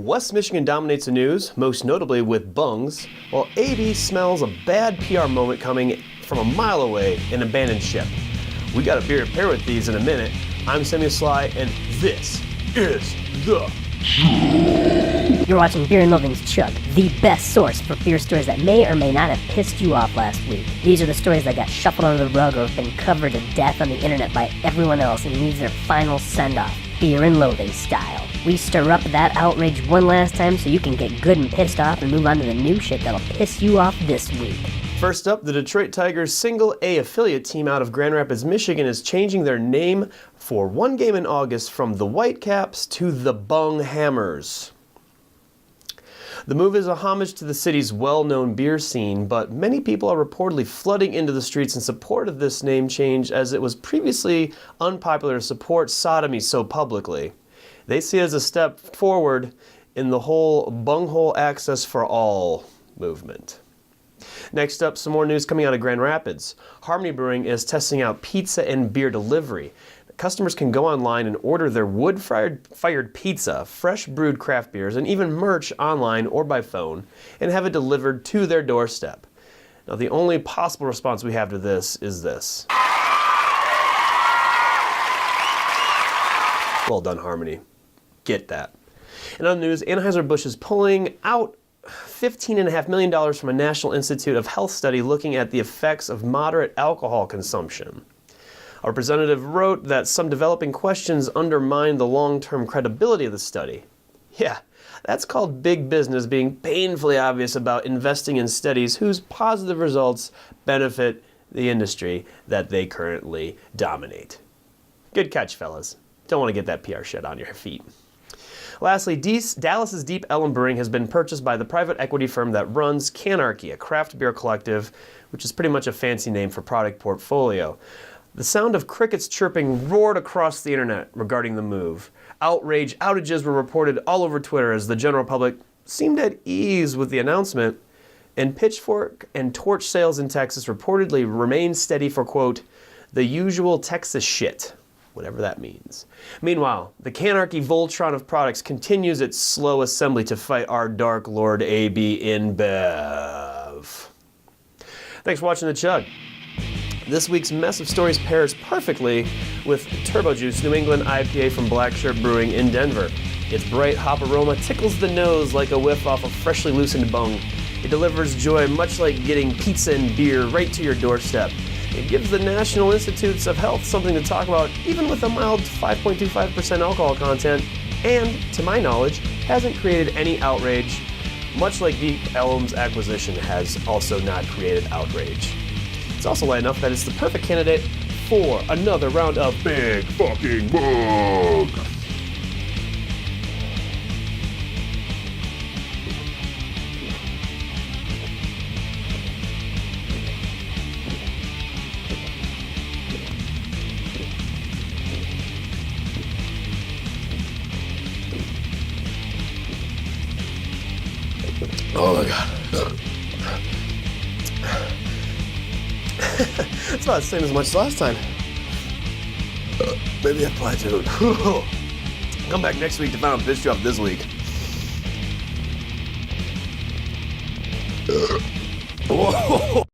West Michigan dominates the news, most notably with bungs, while AB smells a bad PR moment coming from a mile away in an abandoned ship. We got a beer to pair with these in a minute. I'm Samuel Sly, and this is the You're watching Beer and Loving's Chug, the best source for beer stories that may or may not have pissed you off last week. These are the stories that got shuffled under the rug or have been covered to death on the internet by everyone else and needs their final send-off, Beer and Loathing style. We stir up that outrage one last time so you can get good and pissed off and move on to the new shit that'll piss you off this week. First up, the Detroit Tigers single A affiliate team out of Grand Rapids, Michigan is changing their name for one game in August from the Whitecaps to the Bung Hammers. The move is a homage to the city's well-known beer scene, but many people are reportedly flooding into the streets in support of this name change, as it was previously unpopular to support sodomy so publicly. They see it as a step forward in the whole bunghole access for all movement. Next up, some more news coming out of Grand Rapids. Harmony Brewing is testing out pizza and beer delivery. Customers can go online and order their wood-fired pizza, fresh brewed craft beers, and even merch online or by phone, and have it delivered to their doorstep. Now, the only possible response we have to this is this. Well done, Harmony. Get that. In other news, Anheuser-Busch is pulling out $15.5 million from a National Institute of Health study looking at the effects of moderate alcohol consumption. A representative wrote that some developing questions undermine the long-term credibility of the study. Yeah, that's called big business being painfully obvious about investing in studies whose positive results benefit the industry that they currently dominate. Good catch, fellas. Don't want to get that PR shit on your feet. Lastly, Dallas's Deep Ellum Brewing has been purchased by the private equity firm that runs Canarchy, a craft beer collective, which is pretty much a fancy name for product portfolio. The sound of crickets chirping roared across the internet regarding the move. Outages were reported all over Twitter as the general public seemed at ease with the announcement, and pitchfork and torch sales in Texas reportedly remained steady for, quote, the usual Texas shit. Whatever that means. Meanwhile, the Canarchy Voltron of products continues its slow assembly to fight our Dark Lord AB InBev. Thanks for watching the Chug. This week's mess of stories pairs perfectly with Turbo Juice New England IPA from Black Shirt Brewing in Denver. Its bright hop aroma tickles the nose like a whiff off a freshly loosened bung. It delivers joy much like getting pizza and beer right to your doorstep. It gives the National Institutes of Health something to talk about, even with a mild 5.25% alcohol content, and, to my knowledge, hasn't created any outrage, much like Deep Ellum's acquisition has also not created outrage. It's also light enough that it's the perfect candidate for another round of Big Fucking Bug. Oh my god. It's not the same as much as last time. Maybe I plateaued. Come back next week to find out pissed you off this week. Whoa.